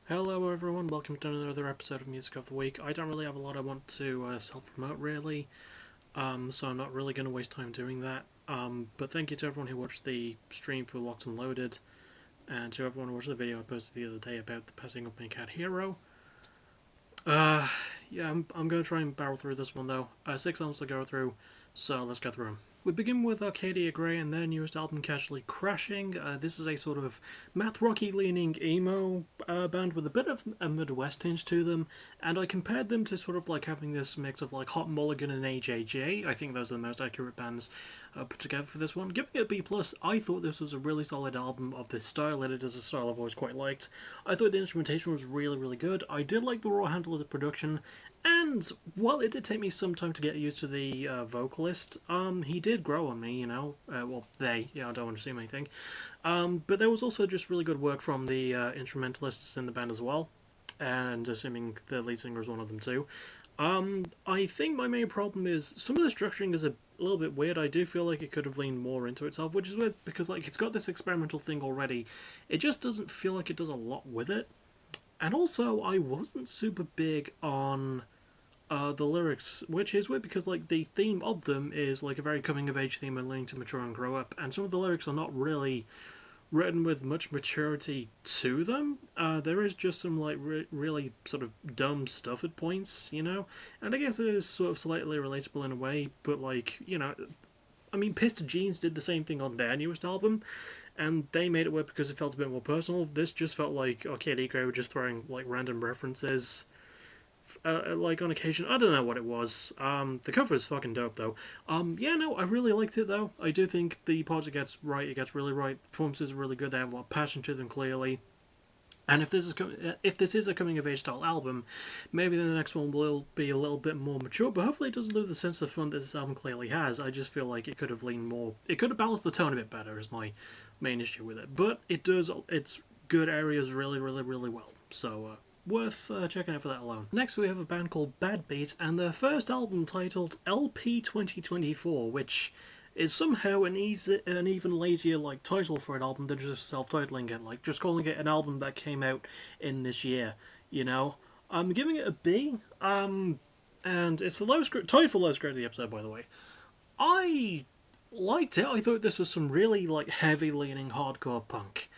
Hello everyone, welcome to another episode of Music of the Week. I don't really have a lot I want to self-promote really, so I'm not really going to waste time doing that. But thank you to everyone who watched the stream for Locked and Loaded, and to everyone who watched the video I posted the other day about the passing of my cat Hero. Yeah, I'm going to try and barrel through this one though. 6 albums to go through, so let's go through them. We begin with Arcadia Grey and their newest album, Casually Crashing. This is a sort of math rocky leaning emo band with a bit of a Midwest tinge to them, and I compared them to sort of like having this mix of like Hot Mulligan and AJJ. I think those are the most accurate bands put together for this one. Giving it a B+, I thought this was a really solid album of this style, and it is a style I've always quite liked. I thought the instrumentation was really, really good. I did like the raw handle of the production, and while it did take me some time to get used to the vocalist, he did grow on me, you know. I don't want to assume anything. But there was also just really good work from the instrumentalists in the band as well, and assuming the lead singer is one of them too. I think my main problem is some of the structuring is a little bit weird. I do feel like it could have leaned more into itself, which is weird because like it's got this experimental thing already. It just doesn't feel like it does a lot with it. And also, I wasn't super big on the lyrics, which is weird because like the theme of them is like a very coming of age theme and learning to mature and grow up, and some of the lyrics are not really written with much maturity to them. There is just some like really sort of dumb stuff at points, you know, and I guess it is sort of slightly relatable in a way, but like you know, I mean, Pissed Jeans did the same thing on their newest album, and they made it work because it felt a bit more personal. This just felt like Arcadia Grey were just throwing like random references like on occasion. I don't know what it was. The cover is fucking dope though. Yeah, no, I really liked it though. I do think the parts it gets right, it gets really right. The performances are really good. They have a lot of passion to them clearly. And if this is a coming of age style album, maybe the next one will be a little bit more mature. But hopefully, it doesn't lose the sense of fun that this album clearly has. I just feel like it could have leaned more. It could have balanced the tone a bit better. Is my main issue with it. But it does its good areas really, really, really well. So worth checking out for that alone. Next, we have a band called Bad Beat and their first album titled LP 2024, which is somehow an even lazier like title for an album than just self-titling it, like just calling it an album that came out in this year. You know, I'm giving it a B. And it's the lowest tied for lowest grade of the episode, by the way. I liked it. I thought this was some really like heavy leaning hardcore punk.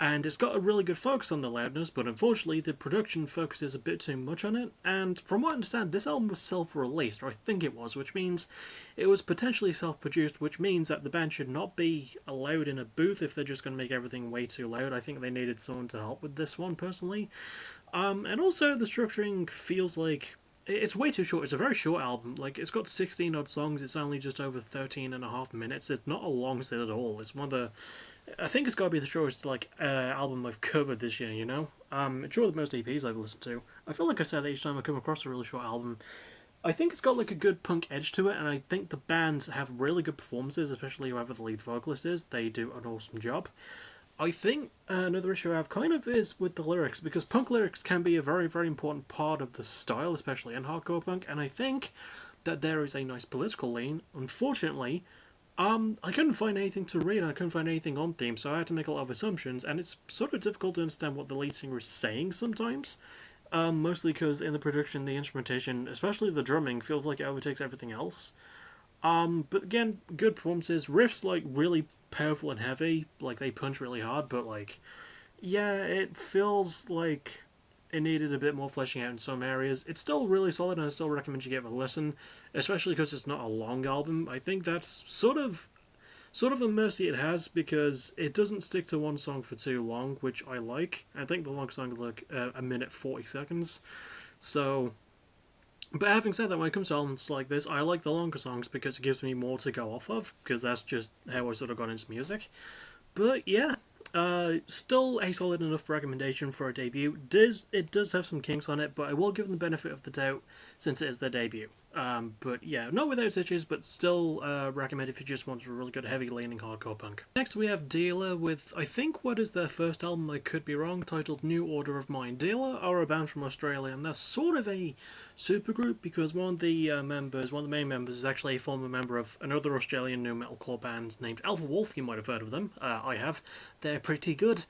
And it's got a really good focus on the loudness, but unfortunately the production focuses a bit too much on it. And from what I understand, this album was self-released, or I think it was, which means it was potentially self-produced, which means that the band should not be allowed in a booth if they're just going to make everything way too loud. I think they needed someone to help with this one, personally. And also the structuring feels like it's way too short. It's a very short album. Like, it's got 16 odd songs. It's only just over 13 and a half minutes. It's not a long set at all. It's one of the I think it's got to be the shortest like album I've covered this year. You know, it's shorter than most EPs I've listened to. I feel like I said that each time I come across a really short album. I think it's got like a good punk edge to it, and I think the bands have really good performances, especially whoever the lead vocalist is. They do an awesome job. I think another issue I have kind of is with the lyrics, because punk lyrics can be a very, very important part of the style, especially in hardcore punk, and I think that there is a nice political lean. Unfortunately, I couldn't find anything to read, and I couldn't find anything on theme, so I had to make a lot of assumptions, and it's sort of difficult to understand what the lead singer is saying sometimes. Mostly because in the production, the instrumentation, especially the drumming, feels like it overtakes everything else. But again, good performances. Riffs like really powerful and heavy, like they punch really hard, but like, yeah, it feels like it needed a bit more fleshing out in some areas. It's still really solid, and I still recommend you give it a listen, especially because it's not a long album. I think that's sort of a mercy it has because it doesn't stick to one song for too long, which I like. I think the long song is like a minute 40 seconds. So, but having said that, when it comes to albums like this, I like the longer songs because it gives me more to go off of, because that's just how I sort of got into music. But yeah, still a solid enough recommendation for a debut. It does have some kinks on it, but I will give them the benefit of the doubt since it is their debut. But yeah, not without itches, but still recommend if you just want a really good heavy leaning hardcore punk. Next we have Dealer with, I think what is their first album, I could be wrong, titled New Order of Mine. Dealer are a band from Australia, and they're sort of a supergroup because one of the main members is actually a former member of another Australian new metalcore band named Alpha Wolf. You might have heard of them. I have. They're pretty good.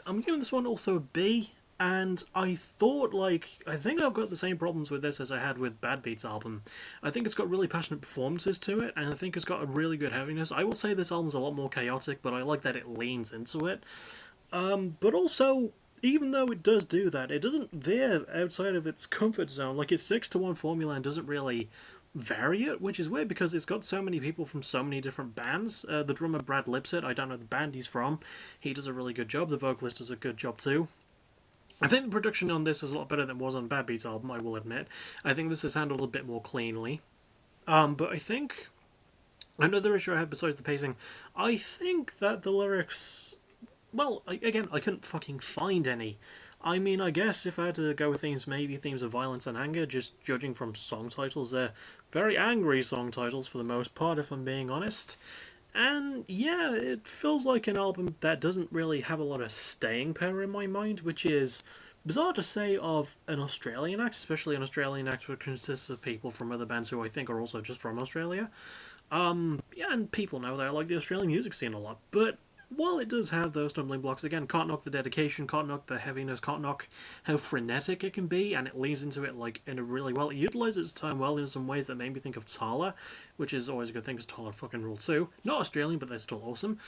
I'm giving this one also a B. And I thought, like, I think I've got the same problems with this as I had with Bad Beats album. I think it's got really passionate performances to it, and I think it's got a really good heaviness. I will say this album's a lot more chaotic, but I like that it leans into it. But also, even though it does do that, it doesn't veer outside of its comfort zone. Like, it sticks to one formula and doesn't really vary it, which is weird because it's got so many people from so many different bands. The drummer Brad Lipset, I don't know the band he's from, he does a really good job. The vocalist does a good job too. I think the production on this is a lot better than it was on Bad Beats album, I will admit. I think this is handled a bit more cleanly. But I think another issue I had besides the pacing, I think that the lyrics, well, again, I couldn't fucking find any. I mean, I guess if I had to go with themes, maybe themes of violence and anger, just judging from song titles, they're very angry song titles for the most part, if I'm being honest. And yeah, it feels like an album that doesn't really have a lot of staying power in my mind, which is bizarre to say of an Australian act, especially an Australian act which consists of people from other bands who I think are also just from Australia. Yeah, and people know that I like the Australian music scene a lot, but while it does have those stumbling blocks, again, can't knock the dedication, can't knock the heaviness, can't knock how frenetic it can be, and it leans into it like in a really well. It utilizes its time well in some ways that made me think of Tala, which is always a good thing because Tala fucking rule too. Not Australian, but they're still awesome.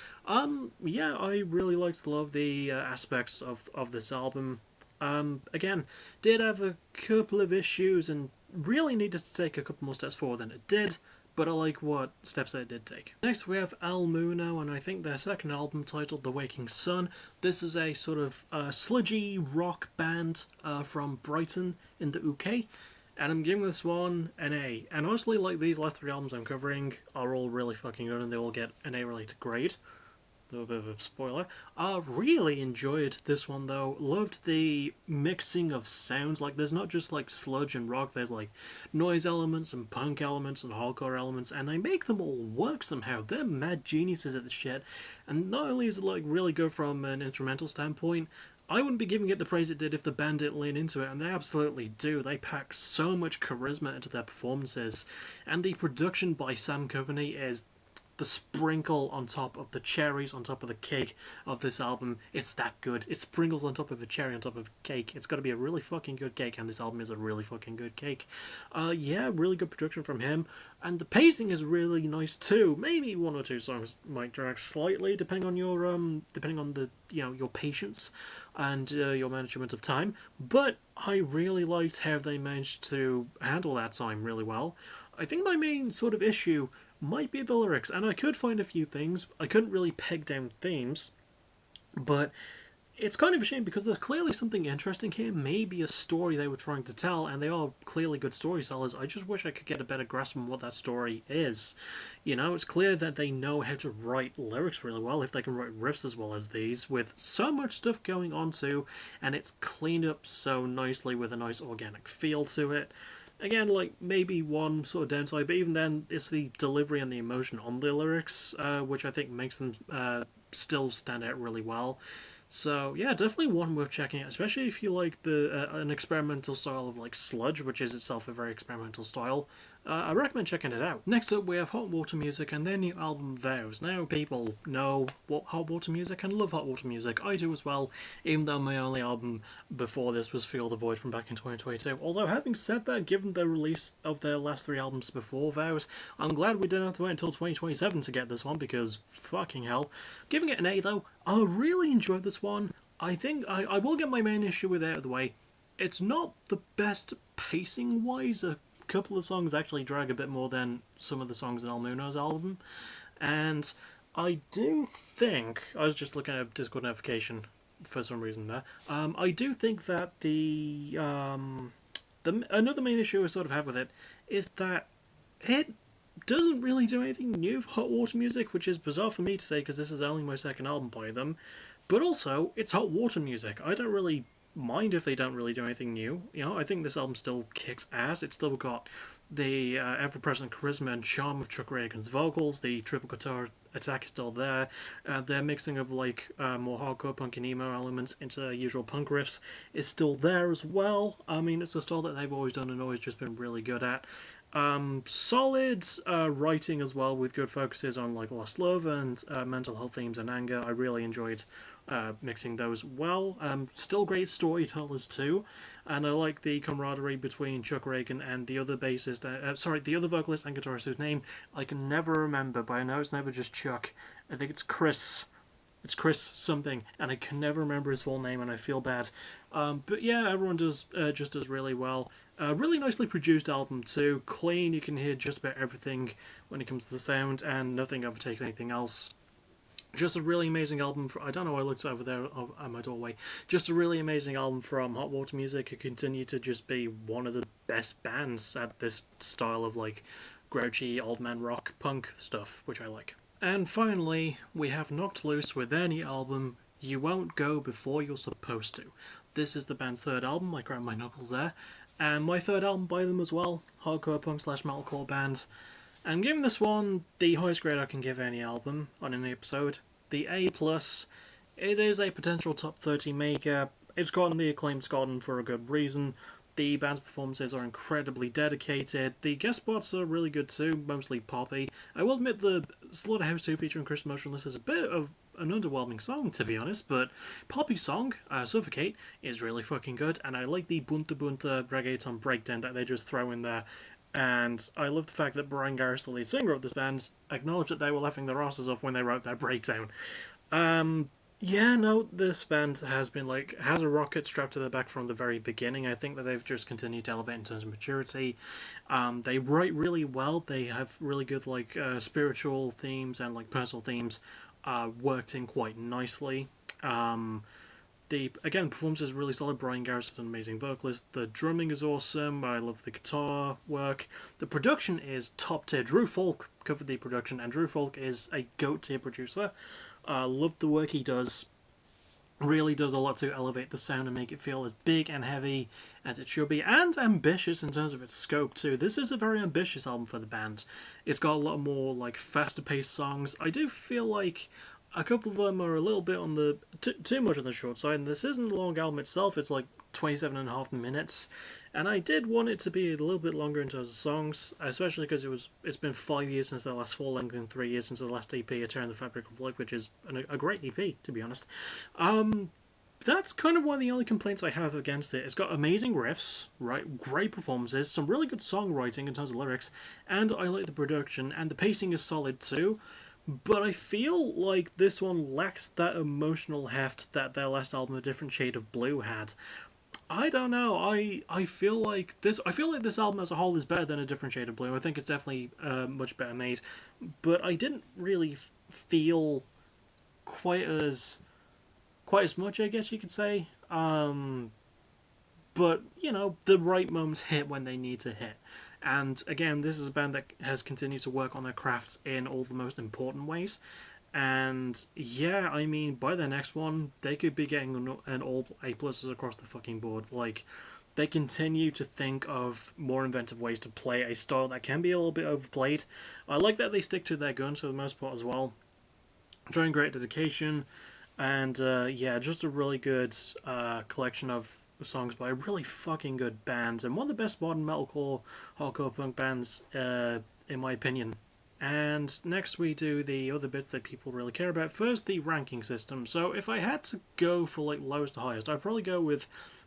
Yeah, I really liked a lot of the aspects of this album. Again, did have a couple of issues and really needed to take a couple more steps forward than it did, but I like what steps they did take. Next we have Al Muno, and I think their second album titled The Waking Sun. This is a sort of sludgy rock band from Brighton in the UK, and I'm giving this one an A. And honestly, like, these last three albums I'm covering are all really fucking good, and they all get an A-related grade. A little bit of a spoiler. Really enjoyed this one though. Loved the mixing of sounds. Like, there's not just like sludge and rock, there's like noise elements and punk elements and hardcore elements, and they make them all work somehow. They're mad geniuses at this shit. And not only is it like really good from an instrumental standpoint, I wouldn't be giving it the praise it did if the band didn't lean into it, and they absolutely do. They pack so much charisma into their performances, and the production by Sam Coveney is the sprinkle on top of the cherries on top of the cake of this album. It's that good. It sprinkles on top of a cherry on top of a cake. It's got to be a really fucking good cake, and this album is a really fucking good cake. Yeah, really good production from him, and the pacing is really nice too. Maybe one or two songs might drag slightly, depending on your depending on the your patience and your management of time. But I really liked how they managed to handle that time really well. I think my main sort of issue might be the lyrics, and I could find a few things. I couldn't really peg down themes, but it's kind of a shame because there's clearly something interesting here, maybe a story they were trying to tell, and they are clearly good storytellers. I just wish I could get a better grasp on what that story is. It's clear that they know how to write lyrics really well, if they can write riffs as well as these, with so much stuff going on too, and it's cleaned up so nicely with a nice organic feel to it. Again, like, maybe one sort of downside, but even then, it's the delivery and the emotion on the lyrics, which I think makes them still stand out really well. So yeah, definitely one worth checking out, especially if you like the an experimental style of like sludge, which is itself a very experimental style. I recommend checking it out. Next up, we have Hot Water Music and their new album Vows. Now, people know what Hot Water Music and love Hot Water Music. I do as well, even though my only album before this was Feel the Void from back in 2022. Although, having said that, given the release of their last three albums before Vows, I'm glad we didn't have to wait until 2027 to get this one, because fucking hell. Giving it an A though, I really enjoyed this one. I think I will get my main issue with it out of the way. It's not the best pacing-wise. A couple of songs actually drag a bit more than some of the songs in Al Muno's album, and I do think, I was just looking at a Discord notification for some reason there, I do think that the another main issue I sort of have with it is that it doesn't really do anything new for Hot Water Music, which is bizarre for me to say because this is only my second album by them, but also it's Hot Water Music. I don't really mind if they don't really do anything new. I think this album still kicks ass. It's still got the ever-present charisma and charm of Chuck Reagan's vocals. The triple guitar attack is still there. Their mixing of like more hardcore punk and emo elements into usual punk riffs is still there as well. I mean, it's a style that they've always done and always just been really good at. Solid writing as well, with good focuses on like lost love and mental health themes and anger. I really enjoyed mixing those well. Still great storytellers too, and I like the camaraderie between Chuck Ragan and the other bassist, the other vocalist and guitarist whose name I can never remember, but I know it's never just Chuck. I think it's Chris. It's Chris something, and I can never remember his full name, and I feel bad. But yeah, everyone does just does really well. Really nicely produced album too. Clean, you can hear just about everything when it comes to the sound, and nothing overtakes anything else. Just a really amazing album. I don't know why I looked over there at my doorway. Just a really amazing album from Hot Water Music, who continue to just be one of the best bands at this style of like grouchy old man rock punk stuff, which I like. And finally, we have Knocked Loose with their new album, You Won't Go Before You're Supposed To. This is the band's third album, I grabbed my knuckles there, and my third album by them as well, hardcore punk / metalcore band. I'm giving this one the highest grade I can give any album on any episode, the A+. It is a potential top 30 maker, it's gotten the acclaim it's gotten for a good reason. The band's performances are incredibly dedicated. The guest spots are really good too, mostly poppy. I will admit the Slaughterhouse 2 featuring Chris Motionless is a bit of an underwhelming song, to be honest, but poppy song, Suffocate, is really fucking good, and I like the Bunta Bunta reggaeton breakdown that they just throw in there. And I love the fact that Brian Garris, the lead singer of this band, acknowledged that they were laughing their asses off when they wrote that breakdown. Yeah, no, this band has a rocket strapped to their back from the very beginning. I think that they've just continued to elevate in terms of maturity. They write really well. They have really good, spiritual themes and, personal themes worked in quite nicely. The performance is really solid. Brian Garris is an amazing vocalist. The drumming is awesome. I love the guitar work. The production is top tier. Drew Falk covered the production, and Drew Falk is a GOAT tier producer. Love the work he does. Really does a lot to elevate the sound and make it feel as big and heavy as it should be, and ambitious in terms of its scope too. This is a very ambitious album for the band. It's got a lot more faster paced songs. I do feel like a couple of them are a little bit on the too much on the short side, and this isn't a long album itself. It's 27.5 minutes, and I did want it to be a little bit longer in terms of songs, especially because it's been 5 years since their last full length and 3 years since the last EP, A Tear in the Fabric of Life, which is a great EP, to be honest. That's kind of one of the only complaints I have against it. It's got amazing riffs, right? Great performances, some really good songwriting in terms of lyrics, and I like the production, and the pacing is solid too. But I feel like this one lacks that emotional heft that their last album, A Different Shade of Blue, had. I don't know. I feel like this album as a whole is better than A Different Shade of Blue. I think it's definitely much better made. But I didn't really feel quite as much, I guess you could say. But the right moments hit when they need to hit. And again, this is a band that has continued to work on their crafts in all the most important ways. And yeah, I mean, by their next one, they could be getting an all A+ across the fucking board. They continue to think of more inventive ways to play a style that can be a little bit overplayed. I like that they stick to their guns for the most part as well. Showing great dedication. And just a really good collection of songs by a really fucking good band, and one of the best modern metalcore hardcore punk bands in my opinion. And next we do the other bits that people really care about. First, the ranking system. So if I had to go for lowest to highest, I'd probably go with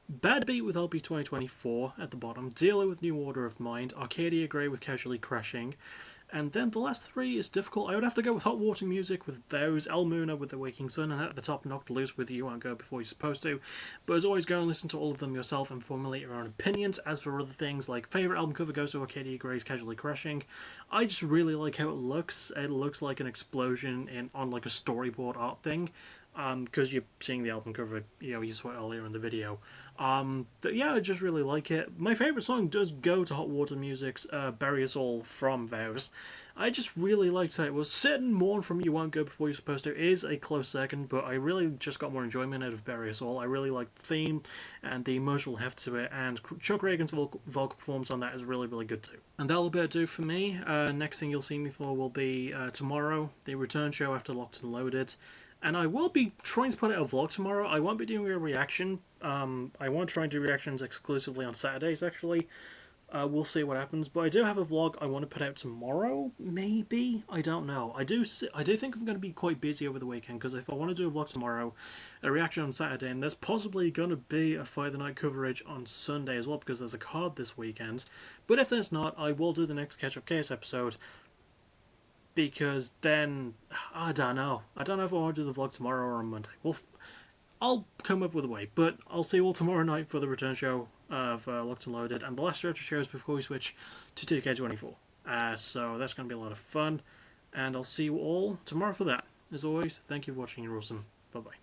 Bad Beat with LP 2024 at the bottom, Dealer with New Order of Mind, Arcadia Grey with Casually Crashing, and then the last three is difficult. I would have to go with Hot Water Music with those, El Muna with The Waking Sun, and at the top, Knocked Loose with You Won't Go Before You're Supposed To. But as always, go and listen to all of them yourself and formulate your own opinions. As for other things, like favourite album cover goes to Arcadia Grey's Casually Crashing. I just really like how it looks. It looks like an explosion on a storyboard art thing. Because you're seeing the album cover, you saw it earlier in the video. But yeah, I just really like it. My favourite song does go to Hot Water Music's Bury Us All from Vows. I just really liked how it was. Sit and Mourn from You Won't Go Before You're Supposed To is a close second, but I really just got more enjoyment out of Bury Us All. I really like the theme and the emotional heft to it, and Chuck Ragan's vocal performance on that is really, really good too. And that'll be it do for me. Next thing you'll see me for will be tomorrow, the return show after Locked and Loaded. And I will be trying to put out a vlog tomorrow. I won't be doing a reaction. I want to try and do reactions exclusively on Saturdays, actually. We'll see what happens, but I do have a vlog I want to put out tomorrow, maybe? I don't know. I do think I'm going to be quite busy over the weekend, because if I want to do a vlog tomorrow, a reaction on Saturday, and there's possibly going to be a Fight the Night coverage on Sunday as well, because there's a card this weekend. But if there's not, I will do the next Catch Up Case episode, because then, I don't know. I don't know if I want to do the vlog tomorrow or on Monday. Well, I'll come up with a way, but I'll see you all tomorrow night for the return show of Locked and Loaded, and the last retro shows before we switch to 2K24. So that's going to be a lot of fun, and I'll see you all tomorrow for that. As always, thank you for watching, you're awesome. Bye-bye.